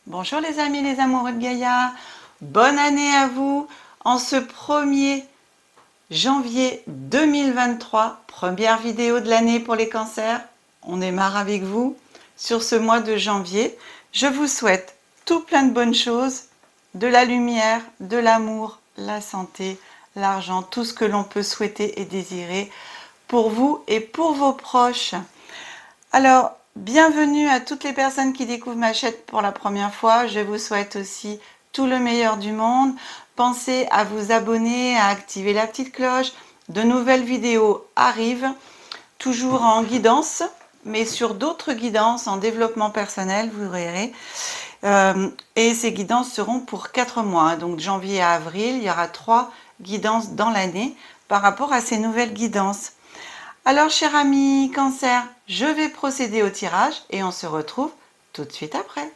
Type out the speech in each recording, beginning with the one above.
Bonjour les amis, les amoureux de Gaïa. Bonne année à vous en ce 1er janvier 2023. Première vidéo de l'année pour les cancers. On démarre avec vous sur ce mois de janvier. Je vous souhaite tout plein de bonnes choses, de la lumière, de l'amour, la santé, l'argent, tout ce que l'on peut souhaiter et désirer pour vous et pour vos proches. Alors, bienvenue à toutes les personnes qui découvrent ma chaîne pour la première fois. Je vous souhaite aussi tout le meilleur du monde. Pensez à vous abonner, à activer la petite cloche. De nouvelles vidéos arrivent, toujours en guidance, mais sur d'autres guidances en développement personnel, vous verrez. Et ces guidances seront pour 4 mois. Donc, de janvier à avril, il y aura 3 guidances dans l'année par rapport à ces nouvelles guidances. Alors, cher ami Cancer, je vais procéder au tirage et on se retrouve tout de suite après.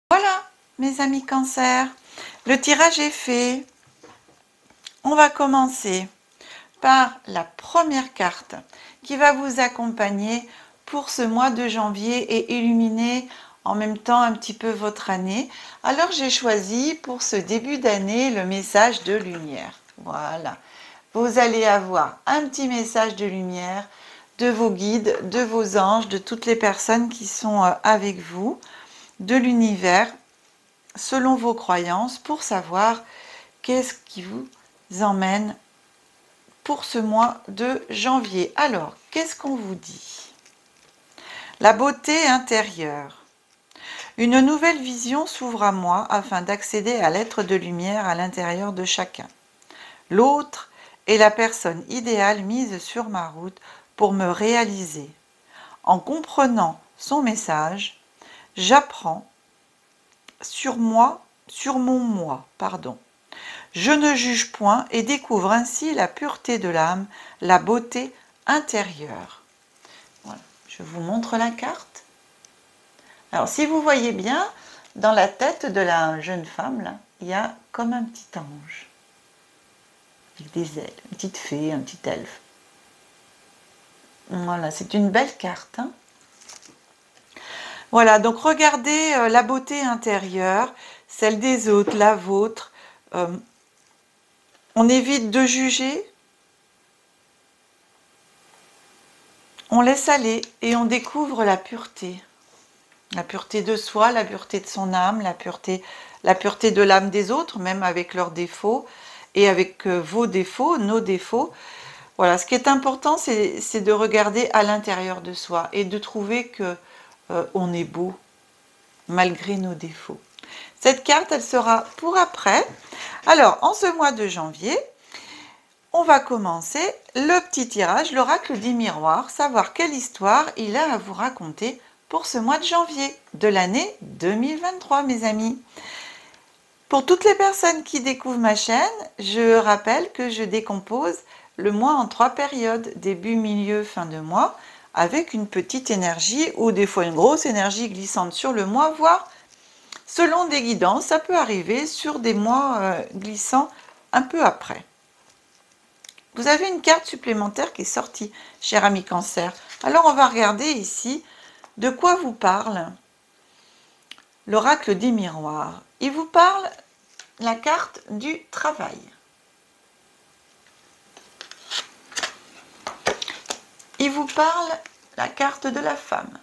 Voilà, mes amis Cancer, le tirage est fait. On va commencer par la première carte qui va vous accompagner pour ce mois de janvier et illuminer en même temps un petit peu votre année. Alors j'ai choisi pour ce début d'année le message de lumière. Voilà, vous allez avoir un petit message de lumière de vos guides, de vos anges, de toutes les personnes qui sont avec vous, de l'univers, selon vos croyances, pour savoir qu'est-ce qui vous emmène pour ce mois de janvier. Alors, qu'est-ce qu'on vous dit? La beauté intérieure. Une nouvelle vision s'ouvre à moi afin d'accéder à l'être de lumière à l'intérieur de chacun. L'autre est la personne idéale mise sur ma route pour me réaliser. En comprenant son message, j'apprends sur mon moi. Je ne juge point et découvre ainsi la pureté de l'âme, la beauté intérieure. Voilà. Je vous montre la carte. Alors, si vous voyez bien, dans la tête de la jeune femme, là, il y a comme un petit ange, avec des ailes, une petite fée, un petit elfe. Voilà, c'est une belle carte. Hein. Voilà, donc regardez la beauté intérieure, celle des autres, la vôtre. On évite de juger, on laisse aller et on découvre la pureté. La pureté de soi, la pureté de son âme, la pureté de l'âme des autres, même avec leurs défauts et avec vos défauts, nos défauts. Voilà, ce qui est important, c'est de regarder à l'intérieur de soi et de trouver que on est beau malgré nos défauts. Cette carte, elle sera pour après. Alors, en ce mois de janvier, on va commencer le petit tirage, l'oracle des miroirs, savoir quelle histoire il a à vous raconter pour ce mois de janvier de l'année 2023, mes amis. Pour toutes les personnes qui découvrent ma chaîne, je rappelle que je décompose le mois en 3 périodes, début, milieu, fin de mois, avec une petite énergie ou des fois une grosse énergie glissante sur le mois, voire selon des guidances, ça peut arriver sur des mois glissants un peu après. Vous avez une carte supplémentaire qui est sortie, cher ami Cancer. Alors on va regarder ici de quoi vous parle l'oracle des miroirs. Il vous parle la carte du travail. Il vous parle la carte de la femme.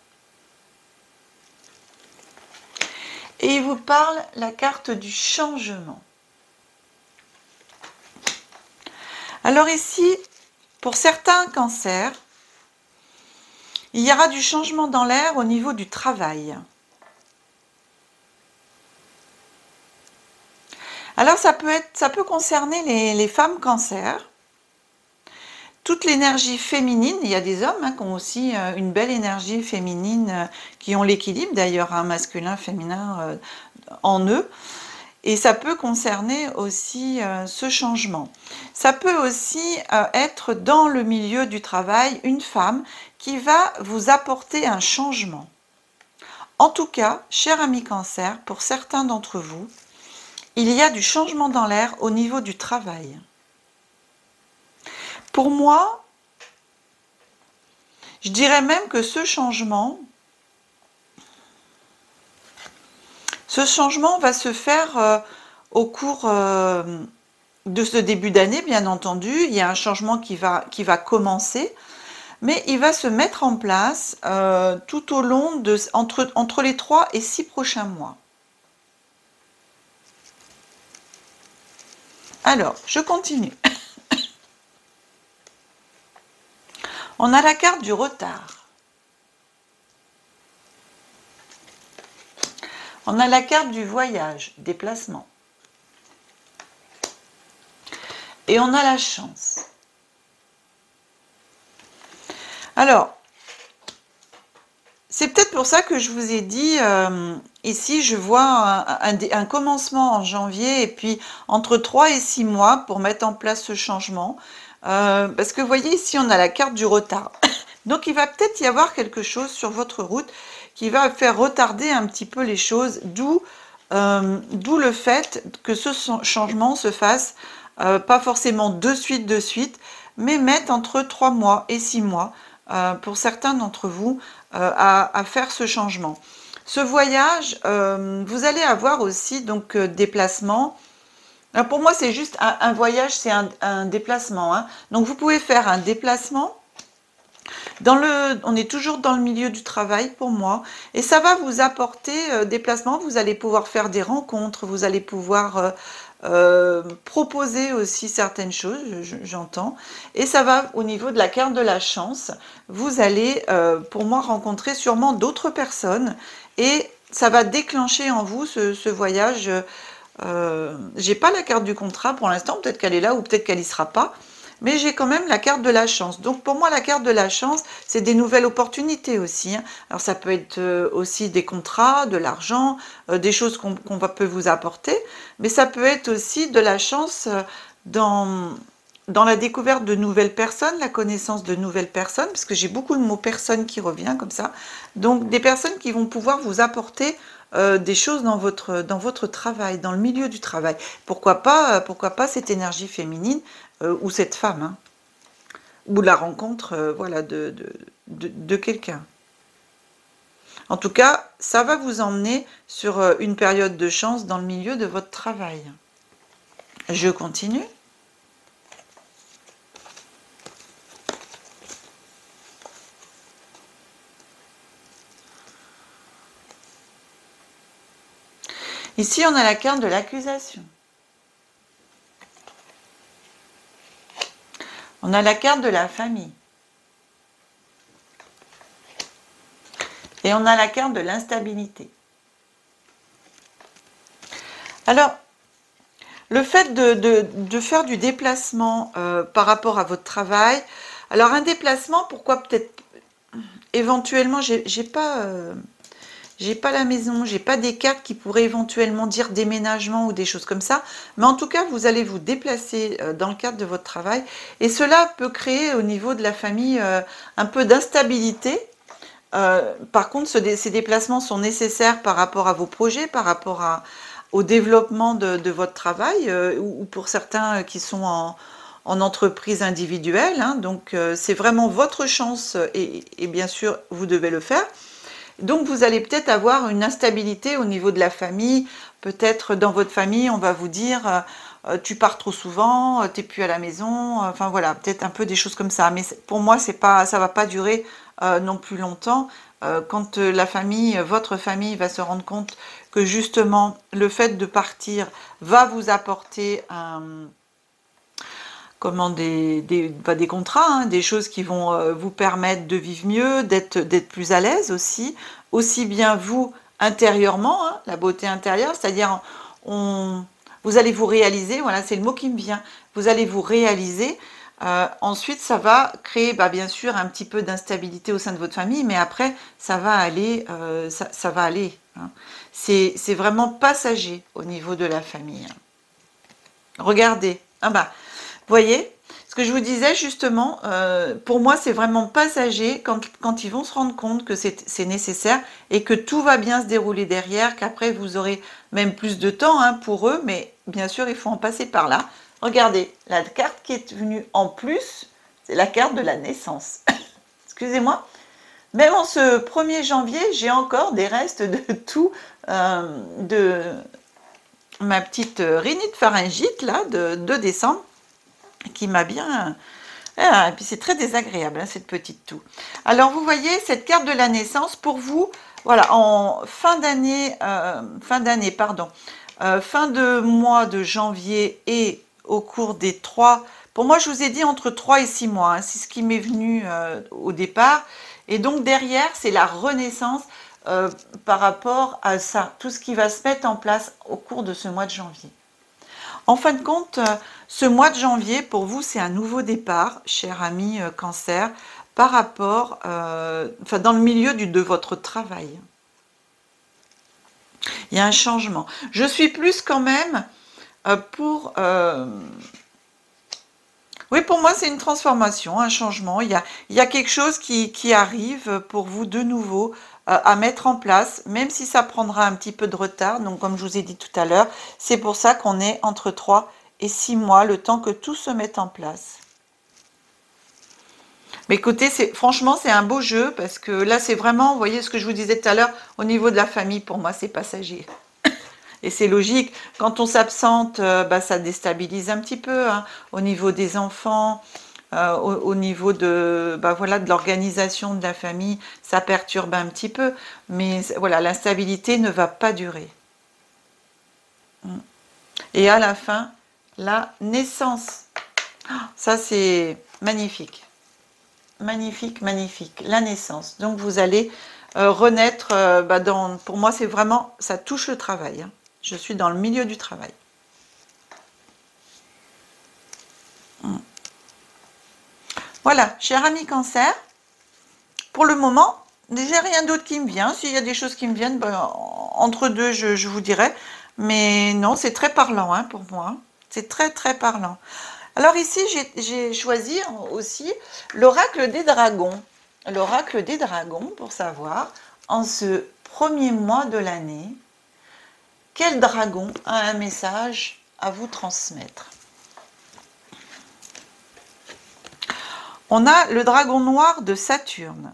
Et il vous parle la carte du changement. Alors ici, pour certains cancers, il y aura du changement dans l'air au niveau du travail. Alors ça peut concerner les femmes cancers. Toute l'énergie féminine, il y a des hommes qui ont aussi une belle énergie féminine, qui ont l'équilibre d'ailleurs, masculin, féminin en eux. Et ça peut concerner aussi ce changement. Ça peut aussi être dans le milieu du travail, une femme qui va vous apporter un changement. En tout cas, cher ami Cancer, pour certains d'entre vous, il y a du changement dans l'air au niveau du travail. Pour moi, je dirais même que ce changement va se faire au cours de ce début d'année, bien entendu. Il y a un changement qui va commencer, mais il va se mettre en place tout au long entre les 3 et 6 prochains mois. Alors, je continue. On a la carte du retard. On a la carte du voyage, déplacement. Et on a la chance. Alors, c'est peut-être pour ça que je vous ai dit, ici je vois un commencement en janvier et puis entre 3 et 6 mois pour mettre en place ce changement. Parce que vous voyez ici on a la carte du retard. Donc il va peut-être y avoir quelque chose sur votre route qui va faire retarder un petit peu les choses, d'où le fait que ce changement se fasse pas forcément de suite, mais mettre entre 3 mois et 6 mois pour certains d'entre vous à faire ce changement. Ce voyage, vous allez avoir aussi donc déplacement. Alors pour moi, c'est juste un voyage, c'est un déplacement. Hein. Donc vous pouvez faire un déplacement. On est toujours dans le milieu du travail pour moi. Et ça va vous apporter des placements. Vous allez pouvoir faire des rencontres. Vous allez pouvoir proposer aussi certaines choses, j'entends. Et ça va au niveau de la carte de la chance. Vous allez, pour moi, rencontrer sûrement d'autres personnes. Et ça va déclencher en vous ce voyage. J'ai pas la carte du contrat pour l'instant, peut-être qu'elle est là ou peut-être qu'elle y sera pas, mais j'ai quand même la carte de la chance. Donc pour moi la carte de la chance, c'est des nouvelles opportunités aussi, hein. Alors ça peut être aussi des contrats, de l'argent, des choses qu'on peut vous apporter, mais ça peut être aussi de la chance dans la découverte de nouvelles personnes, la connaissance de nouvelles personnes, parce que j'ai beaucoup le mot personne qui revient comme ça, donc des personnes qui vont pouvoir vous apporter des choses dans votre travail, dans le milieu du travail. Pourquoi pas cette énergie féminine ou cette femme, hein, ou la rencontre voilà, de quelqu'un. En tout cas, ça va vous emmener sur une période de chance dans le milieu de votre travail. Je continue. Ici, on a la carte de l'accusation. On a la carte de la famille. Et on a la carte de l'instabilité. Alors, le fait de faire du déplacement par rapport à votre travail, alors un déplacement, pourquoi peut-être éventuellement, j'ai pas la maison, j'ai pas des cartes qui pourraient éventuellement dire déménagement ou des choses comme ça, mais en tout cas, vous allez vous déplacer dans le cadre de votre travail et cela peut créer au niveau de la famille un peu d'instabilité. Par contre, ces déplacements sont nécessaires par rapport à vos projets, par rapport au développement de votre travail ou pour certains qui sont en entreprise individuelle. Hein, donc, c'est vraiment votre chance et bien sûr, vous devez le faire. Donc vous allez peut-être avoir une instabilité au niveau de la famille, peut-être dans votre famille on va vous dire tu pars trop souvent, t'es plus à la maison, enfin voilà, peut-être un peu des choses comme ça, mais pour moi ça va pas durer non plus longtemps, quand la famille, votre famille va se rendre compte que justement le fait de partir va vous apporter des contrats, hein, des choses qui vont vous permettre de vivre mieux, d'être plus à l'aise aussi bien vous intérieurement, hein, la beauté intérieure, c'est-à-dire vous allez vous réaliser, voilà c'est le mot qui me vient, vous allez vous réaliser, ensuite ça va créer bien sûr un petit peu d'instabilité au sein de votre famille, mais après ça va aller, ça va aller, hein. C'est vraiment passager au niveau de la famille. Regardez, ah bah, vous voyez, ce que je vous disais justement, pour moi c'est vraiment passager quand ils vont se rendre compte que c'est nécessaire et que tout va bien se dérouler derrière, qu'après vous aurez même plus de temps hein, pour eux, mais bien sûr il faut en passer par là. Regardez, la carte qui est venue en plus, c'est la carte de la naissance. Excusez-moi, même en ce 1er janvier, j'ai encore des restes de tout, de ma petite rhinite pharyngite là, de décembre, qui m'a bien... Ah, et puis c'est très désagréable, hein, cette petite toux. Alors vous voyez, cette carte de la naissance, pour vous, voilà, en fin d'année, fin de mois de janvier et au cours des 3, pour moi je vous ai dit entre 3 et 6 mois, hein, c'est ce qui m'est venu au départ. Et donc derrière, c'est la renaissance par rapport à ça, tout ce qui va se mettre en place au cours de ce mois de janvier. En fin de compte, ce mois de janvier, pour vous, c'est un nouveau départ, cher ami Cancer, par rapport, enfin, dans le milieu de votre travail. Il y a un changement. Je suis plus quand même pour... oui, pour moi, c'est une transformation, un changement. Il y a quelque chose qui arrive pour vous de nouveau à mettre en place, même si ça prendra un petit peu de retard. Donc, comme je vous ai dit tout à l'heure, c'est pour ça qu'on est entre 3 et 6 mois, le temps que tout se mette en place. Mais écoutez, franchement, c'est un beau jeu, parce que là, c'est vraiment, vous voyez ce que je vous disais tout à l'heure, au niveau de la famille, pour moi, c'est passager. Et c'est logique, quand on s'absente, bah, ça déstabilise un petit peu, hein, au niveau des enfants, au niveau de, bah, voilà, de l'organisation de la famille, ça perturbe un petit peu. Mais voilà, l'instabilité ne va pas durer. Et à la fin, la naissance. Ça, c'est magnifique. Magnifique, magnifique. La naissance. Donc, vous allez renaître, bah, pour moi, c'est vraiment, ça touche le travail, hein. Je suis dans le milieu du travail. Voilà, cher ami Cancer, pour le moment, j'ai rien d'autre qui me vient. S'il y a des choses qui me viennent, ben, entre deux, je vous dirai. Mais non, c'est très parlant hein, pour moi. C'est très, très parlant. Alors ici, j'ai choisi aussi l'oracle des dragons. L'oracle des dragons, pour savoir, en ce 1er mois de l'année, quel dragon a un message à vous transmettre? On a le dragon noir de Saturne.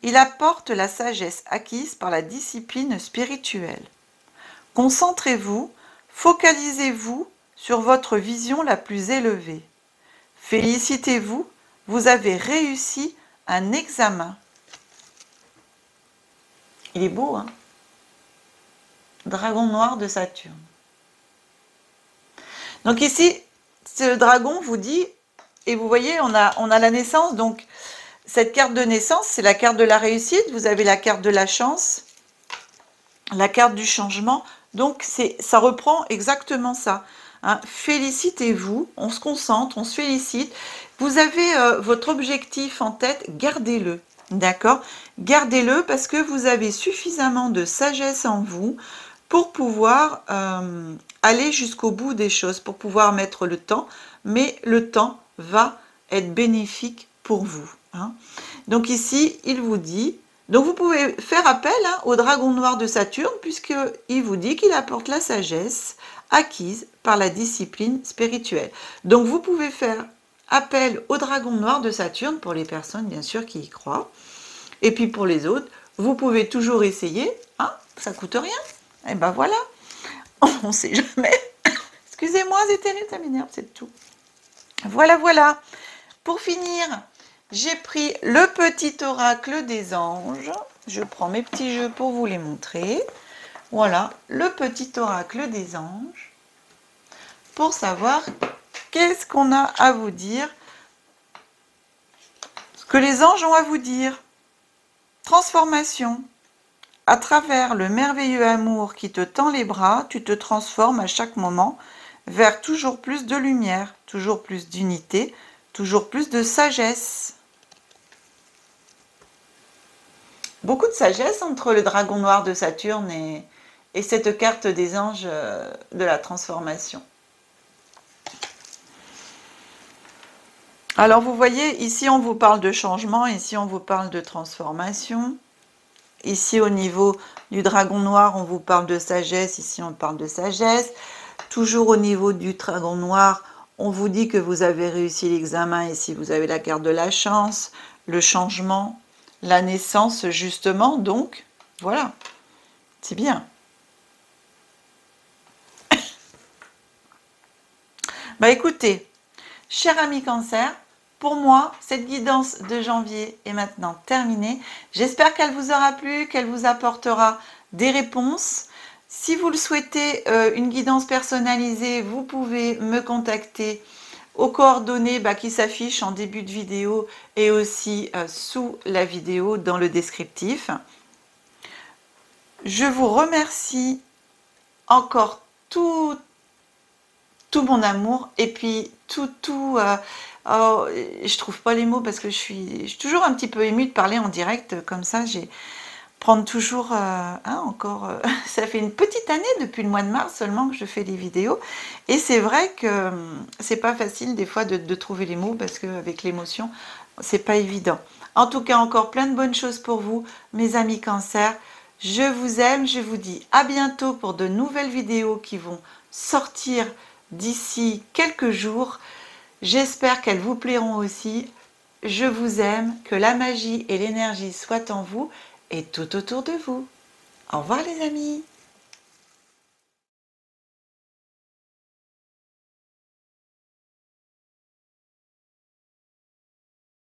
Il apporte la sagesse acquise par la discipline spirituelle. Concentrez-vous, focalisez-vous sur votre vision la plus élevée. Félicitez-vous, vous avez réussi un examen. Il est beau, hein? Dragon noir de Saturne. Donc ici, ce dragon vous dit, et vous voyez, on a la naissance, donc cette carte de naissance, c'est la carte de la réussite, vous avez la carte de la chance, la carte du changement, donc ça reprend exactement ça. Hein. Félicitez-vous, on se concentre, on se félicite. Vous avez votre objectif en tête, gardez-le, d'accord? Gardez-le parce que vous avez suffisamment de sagesse en vous pour pouvoir aller jusqu'au bout des choses, pour pouvoir mettre le temps, mais le temps va être bénéfique pour vous. Hein. Donc ici, il vous dit, donc vous pouvez faire appel hein, au dragon noir de Saturne, puisqu'il vous dit qu'il apporte la sagesse acquise par la discipline spirituelle. Donc vous pouvez faire appel au dragon noir de Saturne, pour les personnes bien sûr qui y croient, et puis pour les autres, vous pouvez toujours essayer, hein, ça coûte rien. Et ben voilà, on ne sait jamais. Excusez-moi, c'est terrible, ça m'énerve, c'est tout. Voilà, voilà. Pour finir, j'ai pris le petit oracle des anges. Je prends mes petits jeux pour vous les montrer. Voilà, le petit oracle des anges. Pour savoir qu'est-ce qu'on a à vous dire. Ce que les anges ont à vous dire. Transformation. À travers le merveilleux amour qui te tend les bras, tu te transformes à chaque moment vers toujours plus de lumière, toujours plus d'unité, toujours plus de sagesse. Beaucoup de sagesse entre le dragon noir de Saturne et cette carte des anges de la transformation. Alors vous voyez, ici on vous parle de changement, ici on vous parle de transformation. Ici au niveau du dragon noir, on vous parle de sagesse, ici on parle de sagesse. Toujours au niveau du dragon noir, on vous dit que vous avez réussi l'examen, ici vous avez la carte de la chance, le changement, la naissance justement, donc voilà, c'est bien. Bah écoutez, cher ami Cancer, pour moi, cette guidance de janvier est maintenant terminée. J'espère qu'elle vous aura plu, qu'elle vous apportera des réponses. Si vous le souhaitez, une guidance personnalisée, vous pouvez me contacter aux coordonnées qui s'affichent en début de vidéo et aussi sous la vidéo dans le descriptif. Je vous remercie encore tout mon amour et puis oh, je trouve pas les mots parce que je suis toujours un petit peu émue de parler en direct comme ça. Prendre toujours encore ça fait une petite année depuis le mois de mars seulement que je fais des vidéos et c'est vrai que c'est pas facile des fois de trouver les mots parce qu'avec l'émotion c'est pas évident. En tout cas, encore plein de bonnes choses pour vous mes amis Cancer. Je vous aime, je vous dis à bientôt pour de nouvelles vidéos qui vont sortir d'ici quelques jours. J'espère qu'elles vous plairont aussi. Je vous aime, que la magie et l'énergie soient en vous et tout autour de vous. Au revoir les amis.